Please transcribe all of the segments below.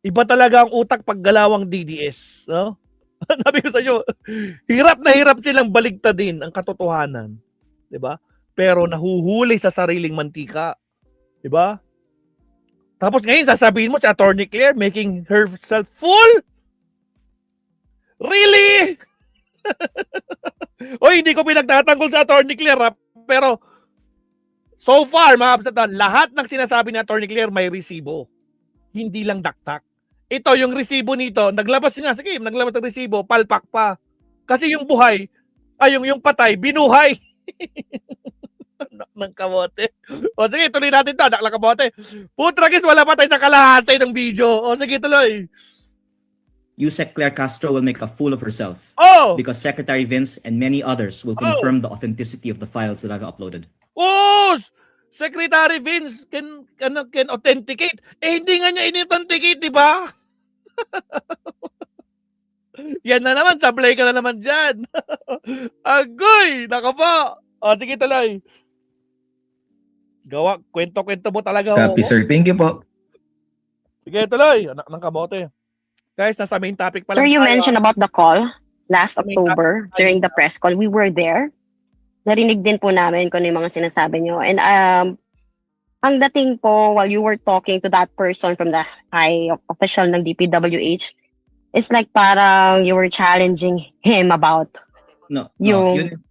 Iba talaga ang utak pag galawang DDS, no? Sabi ko sa inyo, hirap na hirap silang baligtadin ang katotohanan, 'di ba? Pero nahuhuli sa sariling mantika, 'di ba? Tapos ngayon sasabihin mo si Attorney Claire making herself fool? Really? Oy, hindi ko pinagtatanggol sa Attorney Claire, pero so far, mga kapsatan, lahat ng sinasabi ni Attorney Claire may resibo. Hindi lang daktak. Ito, yung resibo nito, naglabas nga, sige, naglabas ng resibo, palpak pa. Kasi yung buhay, yung patay, binuhay. Ng kamote. O sige, tuloy natin ito, anak ng kamote. Putragis, wala pa tayo sa kalahati ng video. O sige, tuloy. Yusek Claire Castro will make a fool of herself because Secretary Vince and many others will confirm the authenticity of the files that I've uploaded. Secretary Vince can authenticate. Hindi nga niya in-authenticate, di ba? Yan na naman, sablay ka na naman dyan. Agoy! Naka po. O, sige tuloy. Gawa, kwento-kwento mo talaga. Copy, sir. Thank you po. Sige tuloy. Anak ng kamote. Guys, nasa main topic pa lang. Sir, you mentioned about the call last October during the press call. We were there. Narinig din po namin kung ano yung mga sinasabi nyo. And ang dating po, while you were talking to that person from the high official ng DPWH, it's like parang you were challenging him about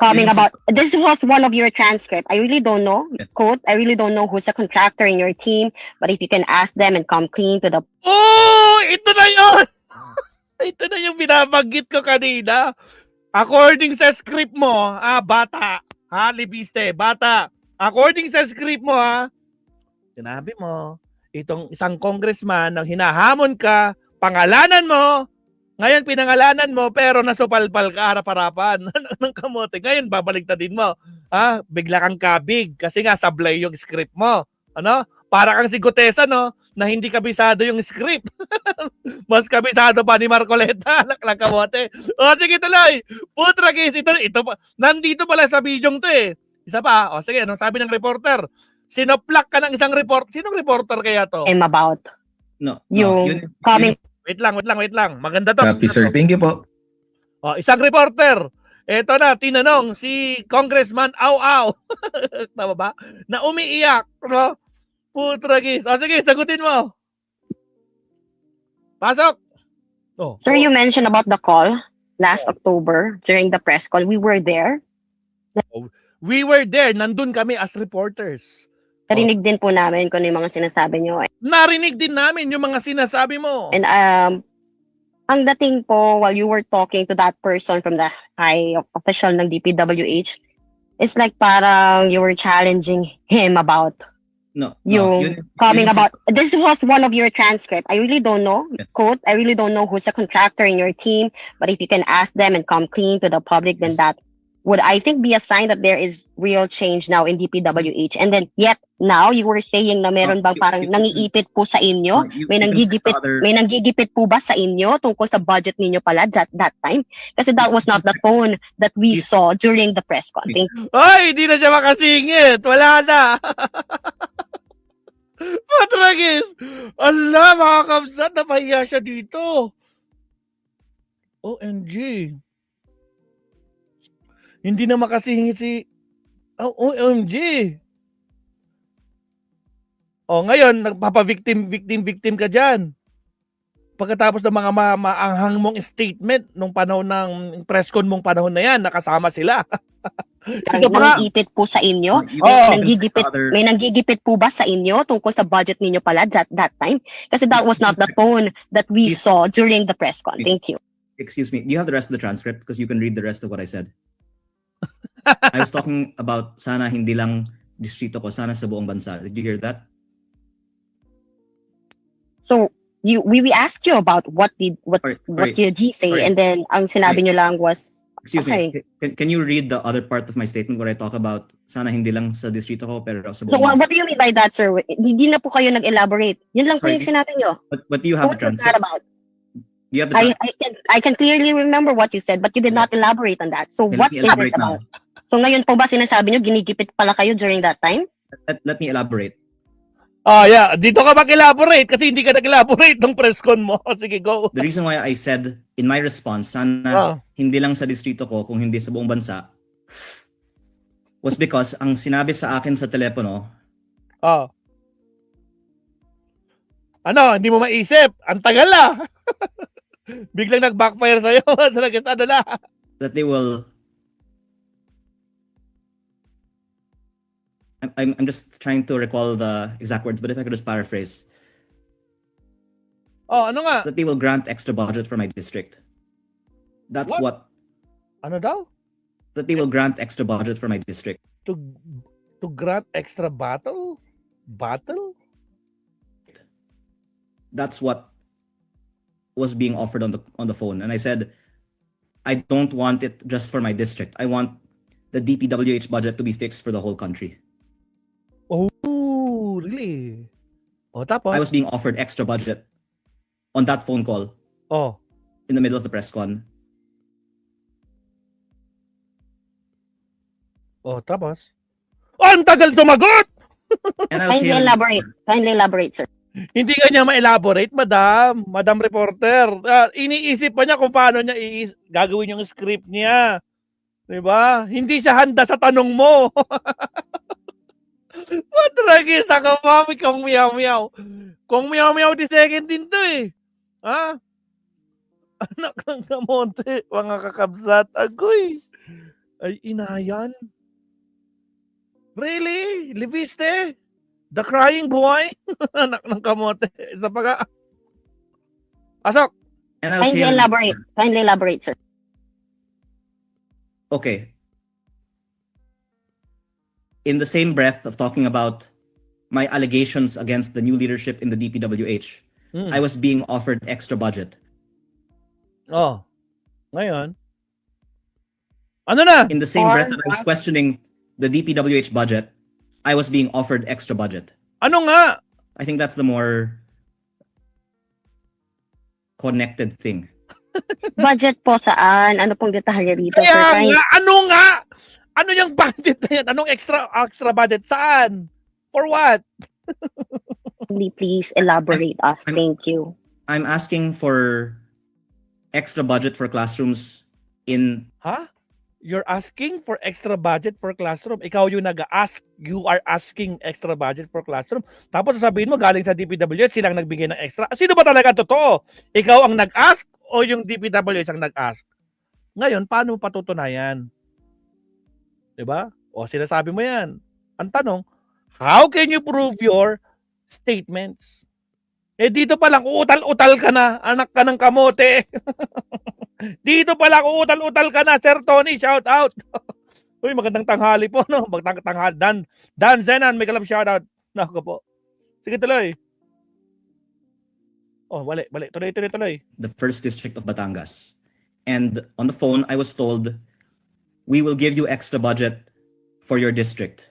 coming about. This was one of your transcript. I really don't know, quote, I really don't know who's a contractor in your team, but if you can ask them and come clean to the... Ito na yun! Ito na yung binabanggit ko kanina. According sa script mo, bata, libiste, bata. According sa script mo, sinabi mo, itong isang congressman nang hinahamon ka, pangalanan mo, ngayon pinangalanan mo, pero nasupalpal ka harap-harapan ng kamote. Ngayon babaligtadin mo. Bigla kang kabig kasi nga sablay yung script mo. Ano? Para kang si Gutesa, no? Na hindi kabisado yung script. Mas kabisado pa ni Marcoleta ng kamote. O sige tuloy. Putragis, ito nandito pala sa bidyong to eh. Isa pa. O sige, anong sabi ng reporter? Sinoplak ka ng isang report. Sinong reporter kaya to? About. Coming. Wait lang. Maganda to. Copy, sir. Thank you po. O, isang reporter. Ito na, tinanong si Congressman Au. Tama ba? Na umiiyak. No? Putragis. O sige, sagutin mo. Pasok. Sir, you mentioned about the call last October during the press call. We were there. We were there. Nandun kami as reporters. Narinig din po namin kung ano yung mga sinasabi nyo. Narinig din namin yung mga sinasabi mo. And ang dating po, while you were talking to that person from the high official ng DPWH, it's like parang you were challenging him about coming about. This was one of your transcript. I really don't know, quote, I really don't know who's a contractor in your team, but if you can ask them and come clean to the public, then that would, I think, be a sign that there is real change now in DPWH. And then, yet, now, you were saying na meron bang parang nangiipit po sa inyo? May nanggigipit po ba sa inyo tungkol sa budget ninyo pala that time? Kasi that was not the tone that we saw during the press con. Ay, hindi na siya makasingit. Wala na. Patragis! Allah, mga kamsat, napahiya siya dito. OMG. Hindi na makasingit si... OMG. Ngayon, nagpapa-victim ka dyan. Pagkatapos ng mga maanghang mong statement nung panahon ng press con mong panahon na yan, nakasama sila. Nanggigipit po sa inyo? May nanggigipit po ba sa inyo tungkol sa budget ninyo pala that time? Kasi that was not the tone that we saw during the press con. Thank you. Excuse me, do you have the rest of the transcript? Because you can read the rest of what I said. I was talking about sana hindi lang distrito ko, sana sa buong bansa. Did you hear that? So, we asked you about what did he say, and then ang sinabi nyo lang was, excuse me, can you read the other part of my statement where I talk about sana hindi lang sa distrito ko pero sa buong bansa? What do you mean by that, sir? Hindi na po kayo nag-elaborate. Yun lang po yung sinabi nyo. But do you have the transcript? You have the I can clearly remember what you said, but you did not elaborate on that. So what is it about? So ngayon po ba sinasabi nyo, ginigipit pala kayo during that time? Let me elaborate. Oh, yeah. Dito ka mag-elaborate kasi hindi ka nag-elaborate ng press con mo. Sige, go. The reason why I said in my response, sana Oh. hindi lang sa distrito ko, kung hindi sa buong bansa, was because ang sinabi sa akin sa telepono, Oh. Ano, hindi mo maisip. Ang tagal ah. Biglang nag-backfire sa'yo. Talaga sa ano na. that they will. I'm just trying to recall the exact words, but if I could just paraphrase, Oh, ano nga? that they will grant extra budget for my district. That's What? what Ano daw? that they will grant extra budget for my district. To grant extra battle? Battle? That's what was being offered on the phone, and I said, I don't want it just for my district. I want the DPWH budget to be fixed for the whole country. Oh, really? Oh, tapos? I was being offered extra budget on that phone call Oh. in the middle of the press con. Oh, tapos? Oh, ang tagal tumagot! And I was Kindly here, elaborate. Kindly elaborate, sir. Hindi ka niya ma-elaborate, madam. Madam reporter. Iniisip pa niya kung paano niya gagawin yung script niya. Diba? Hindi siya handa sa tanong mo. Matragista ka, mami, kung miyaw-miyaw. Kung miyaw-miyaw di second din to eh. Ha? Anak ng kamote, mga kakabsat. Agoy. Ay, inayan. Really? Libiste? The crying boy? Anak ng kamote. Isa pa ka. Pasok. and I was Kindly here, elaborate. Kindly elaborate, sir. okay. In the same breath of talking about my allegations against the new leadership in the DPWH, I was being offered extra budget. Oh. Ngayon. Ano na? In the same Or- breath that I was questioning the DPWH budget, I was being offered extra budget. Ano nga? I think that's the more connected thing. Budget po saan? Ano pong detalye dito, sir? Kaya Kind- nga, ano nga? Ano yung budget na yan? Anong extra budget? Saan? For what? Kindly please elaborate us. Thank you. I'm asking for extra budget for classrooms in Ha? You're asking for extra budget for classroom. Ikaw yung nag-ask. You are asking extra budget for classroom. Tapos sasabihin mo galing sa DPWH silang nagbigay ng extra. Sino ba talaga totoo? Ikaw ang nag-ask o yung DPWH ang nag-ask? Ngayon, paano mo patutunayan? 'Di ba? O sinasabi mo 'yan. Ang tanong, how can you prove your statements? Eh dito pa lang uutal-utal ka na, anak ka ng kamote. Dito pa lang uutal-utal ka na, Sir Tony, shout out. Uy, magandang tanghali po, no? Magandang tanghali. Dan Zenan, may kalam shout out. Nako po. Sige, tuloy. Oh, bali. Tuloy. the first district of Batangas. And on the phone, I was told, we will give you extra budget for your district.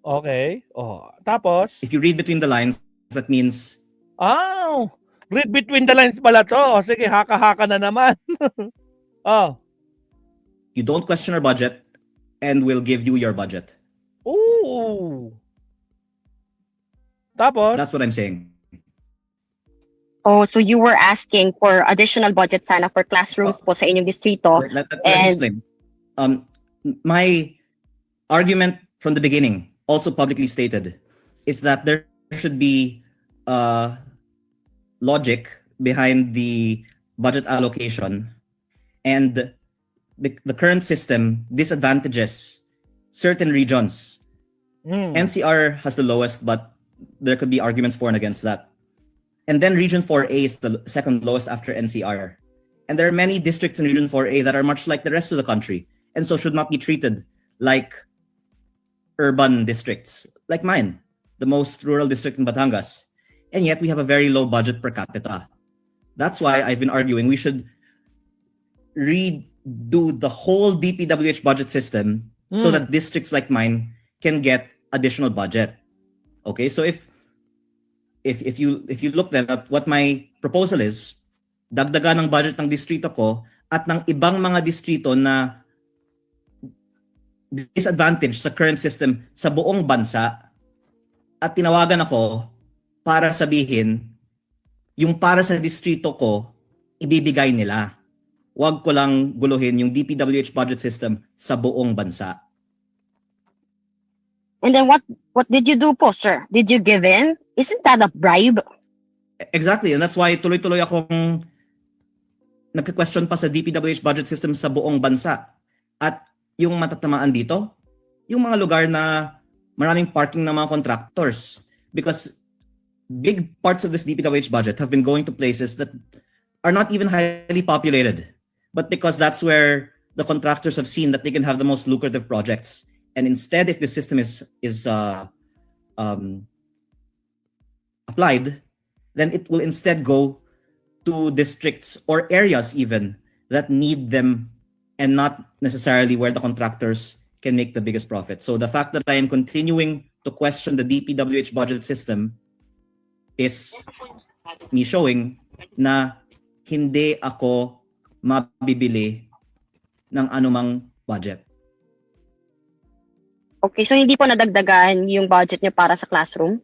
Okay. Oh, tapos, If you read between the lines, that means read between the lines pala to. O, sige, haka-haka na naman. Oh. you don't question our budget and we'll give you your budget. Ooh. Tapos, That's what I'm saying. Oh, so you were asking for additional budget sana for classrooms po sa inyong distrito. Let me and- explain. My argument from the beginning, also publicly stated, is that there should be logic behind the budget allocation, and the current system disadvantages certain regions. NCR has the lowest, but there could be arguments for and against that. And then Region 4A is the second lowest after NCR. And there are many districts in Region 4A that are much like the rest of the country, and so should not be treated like urban districts, like mine, the most rural district in Batangas. And yet we have a very low budget per capita. That's why I've been arguing we should redo the whole DPWH budget system so that districts like mine can get additional budget. Okay, so if you look then at what my proposal is, dagdagan ng budget ng distrito ko at ng ibang mga distrito na disadvantage sa current system sa buong bansa, at tinawagan ako para sabihin, yung para sa distrito ko, ibibigay nila. Huwag ko lang guluhin yung DPWH budget system sa buong bansa. And then what did you do po, sir? Did you give in? Isn't that a bribe? Exactly, and that's why tuloy-tuloy akong nagka-question pa sa DPWH budget system sa buong bansa. At yung matatamaan dito, yung mga lugar na maraming parking ng mga contractors. Because big parts of this DPWH budget have been going to places that are not even highly populated. But because that's where the contractors have seen that they can have the most lucrative projects. And instead, if the system is applied, then it will instead go to districts or areas even that need them and not necessarily where the contractors can make the biggest profit. So the fact that I am continuing to question the DPWH budget system is me showing na hindi ako mabibili ng anumang budget. Okay, so hindi po nadagdagan yung budget niyo para sa classroom?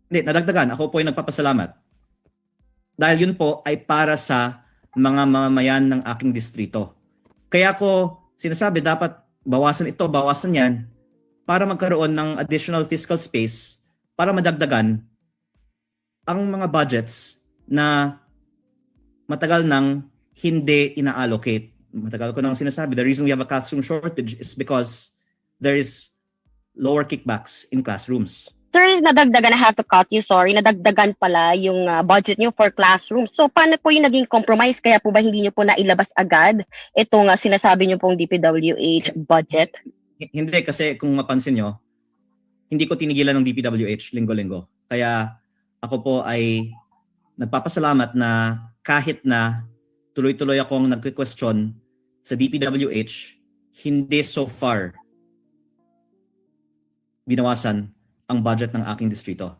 Hindi, nadagdagan. Ako po ay nagpapasalamat. Dahil yun po ay para sa mga mamamayan ng aking distrito. Kaya ko sinasabi, dapat bawasan ito, bawasan yan, para magkaroon ng additional fiscal space para madagdagan ang mga budgets na matagal nang hindi ina-allocate. Matagal ko nang sinasabi, the reason we have a classroom shortage is because there is lower kickbacks in classrooms. Sir, nadagdagan, I have to cut you, sorry, nadagdagan pala yung budget niyo for classroom. So, paano po yung naging compromise? Kaya po ba hindi niyo po nailabas agad itong sinasabi niyo pong DPWH budget? Hindi, kasi kung mapansin nyo, hindi ko tinigilan ng DPWH linggo-linggo. Kaya ako po ay nagpapasalamat na kahit na tuloy-tuloy akong nagque-question sa DPWH, hindi so far binawasan ang budget ng aking distrito.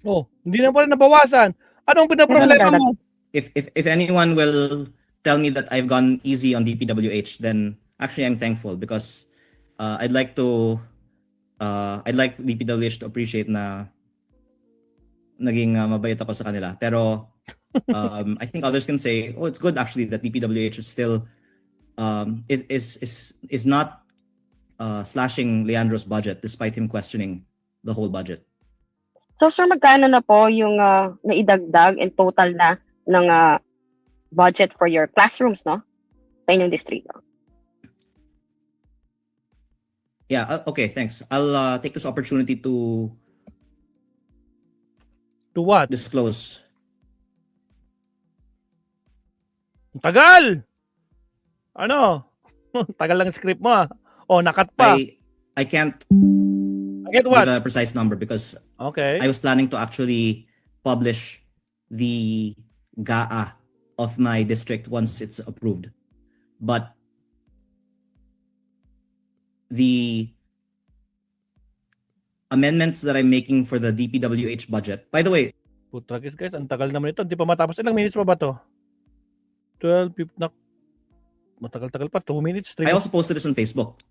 Oh, hindi na pala nabawasan. Anong pinaproblema mo? If anyone will tell me that I've gone easy on DPWH, then actually I'm thankful because I'd like DPWH to appreciate na naging mabait ako sa kanila. Pero I think others can say, oh, it's good actually that DPWH is still is not slashing Leandro's budget despite him questioning the whole budget. So, sir, magkano na po yung naidagdag in total na ng budget for your classrooms, no? Sa inyong distrito. Yeah, okay, thanks. I'll take this opportunity to what? disclose. Ang tagal! Ano? Tagal lang script mo ah. Oh, nakat pa. I can't Get what? give a precise number because Okay. I was planning to actually publish the GAA of my district once it's approved. But the amendments that I'm making for the DPWH budget, by the way, Putra guys, ang tagal naman ito. Hindi pa matapos. Ilang minutes pa ba to? 12, 15, matagal-tagal pa. 2 minutes, 3 I also posted this on Facebook.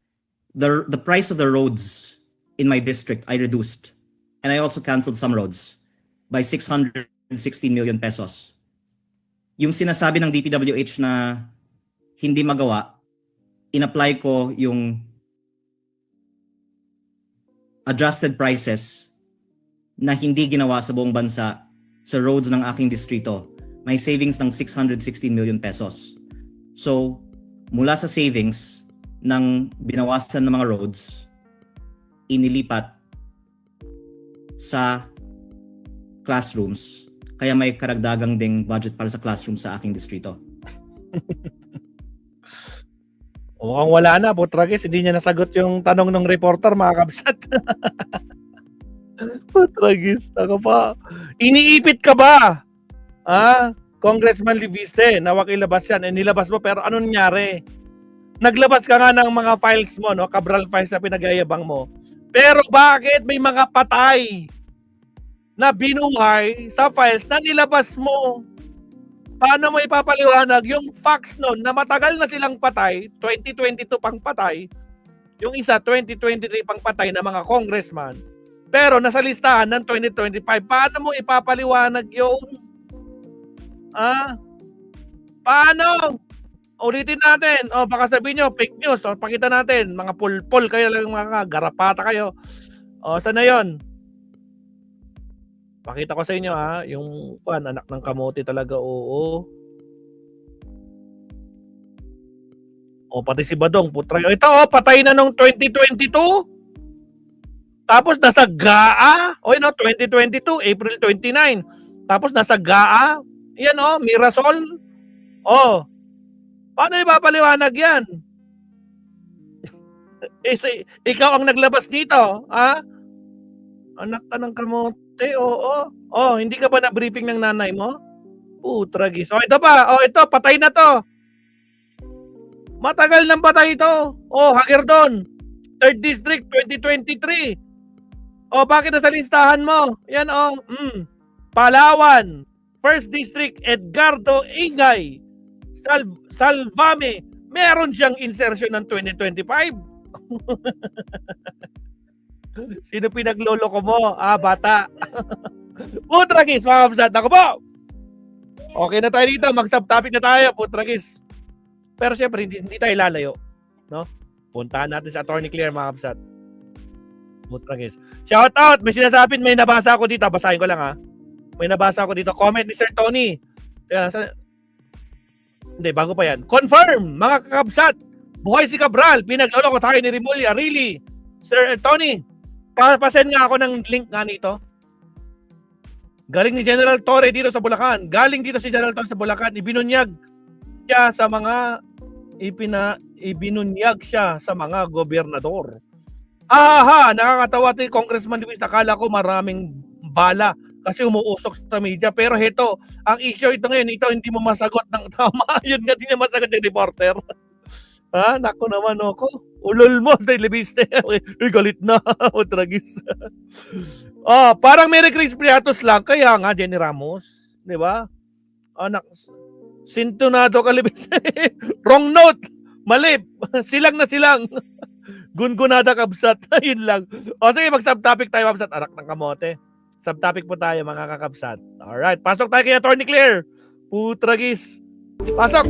The price of the roads in my district I reduced, and I also canceled some roads by 616 million pesos. Yung sinasabi ng DPWH na hindi magawa, in-apply ko yung adjusted prices na hindi ginawa sa buong bansa sa roads ng aking distrito. May savings ng 616 million pesos. So, mula sa savings ng binawasan ng mga roads, inilipat sa classrooms. Kaya may karagdagang ding budget para sa classroom sa aking distrito. Mukhang wala na, Putragis. Hindi niya nasagot yung tanong ng reporter, mga kabsat. Putragis, ako pa. Iniipit ka ba? Congressman Libiste, nawak ilabas yan. Nilabas mo, pero ano nangyari? Naglabas ka nga ng mga files mo, no? Cabral files na pinag-ayabang mo. Pero bakit may mga patay na binuhay sa files na nilabas mo? Paano mo ipapaliwanag yung facts nun na matagal na silang patay, 2022 pang patay, Yung isa, 2023 pang patay na mga congressman. Pero nasa listahan ng 2025. Paano mo ipapaliwanag yun? Paano? Ulitin natin. O baka sabihin nyo, fake news. O pakita natin. Mga pulpol kayo lang, mga garapata kayo. O saan na yun? Pakita ko sa inyo yung anak ng kamote talaga, oo. O pati si Badong, putra. Ito, patay na nung 2022. Tapos nasa GAA. 2022, April 29. Tapos nasa GAA. Yan Mirasol. Paano ipapaliwanag yan? Ikaw ang naglabas dito, Anak ka ng kamote, oo. Hindi ka ba na-briefing ng nanay mo? Tragis. Ito pa. Ito, patay na to. Matagal nang patay ito. Hagerdon. 3rd District, 2023. Bakit nasa listahan mo? Yan, Palawan. 1st District, Edgardo Ingay. Salvame. Meron siyang insertion ng 2025. Sino pinaglolo ko mo? Bata. Putragis, mga kapsat. Ako po. Okay na tayo dito. Mag-subtopic na tayo, Putragis. Pero syempre, hindi tayo lalayo. No? Puntahan natin sa Attorney Claire, mga kapsat. Putragis. Shout out! May sinasabi, may nabasa ako dito. Basahin ko lang, May nabasa ako dito. Comment ni Sir Tony. Hindi, bago pa yan. Confirm, mga kakabsat. Buhay si Cabral. Pinaglolo ko tayo ni Rimulya. Really? Sir Tony, pasend nga ako ng link nga nito. Galing ni General Torre dito sa Bulacan. Galing dito si General Torre sa Bulacan. Ibinunyag siya sa mga ibinunyag siya sa mga gobernador. Nakakatawa ito yung Congressman Luis. Akala ko maraming bala kasi umuusok sa media. Pero heto, ang issue ito ngayon, ito hindi mo masagot ng tama. Yun nga din yung masagot ng reporter. Naku naman ako. Ulol mo, Televiste. Galit na. Tragis. Parang Merry Crispiatos lang. Kaya nga, Jenny Ramos. Di ba? Anak. Sintonado kalibis. Wrong note. Malip. Silang na silang. Gungunada kabsat. Yun lang. Sige, mag-subtopic tayo, kabsat. Anak ng kamote. Subtopic po tayo, mga kakabsat. Alright. Pasok tayo kay Attorney Claire. Putragis. Pasok.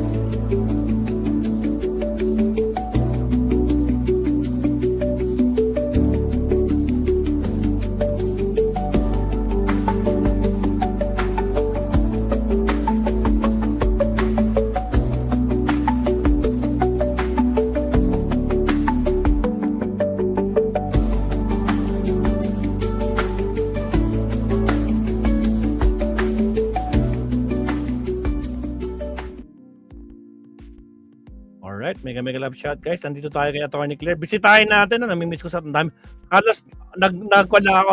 Mega love shot, guys. Nandito tayo kay Attorney Claire. Bisitahin natin namimiss ko sa dami. Halos nagwala ako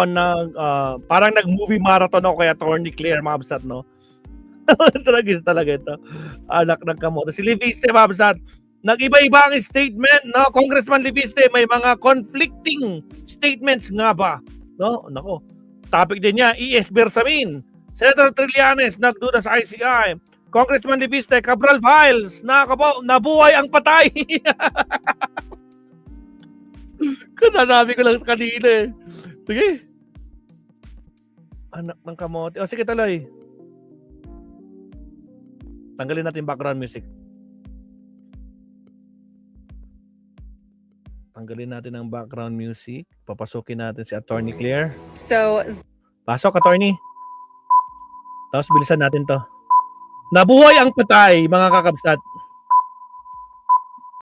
parang nag-movie marathon ako kay Attorney Claire, mga kabsat, no? Tragis talaga ito. Anak ng kamote. Si Liviste, mga kabsat. Nag-iba-iba ang statement, no? Congressman Liviste, may mga conflicting statements nga ba? No? Nako. Topic din niya, E.S. Bersamin. Senator Trillanes, nagduda sa ICI. Congressman Liviste, Cabral Files, nabuhay ang patay. Kanasabi ko lang kanina. Sige. Anak ng kamote. Sige tuloy. Tanggalin natin background music. Tanggalin natin ang background music. Papasukin natin si Attorney Claire. So, pasok, Attorney. Tapos bilisan natin to. Nabuhay ang patay, mga kakabsat.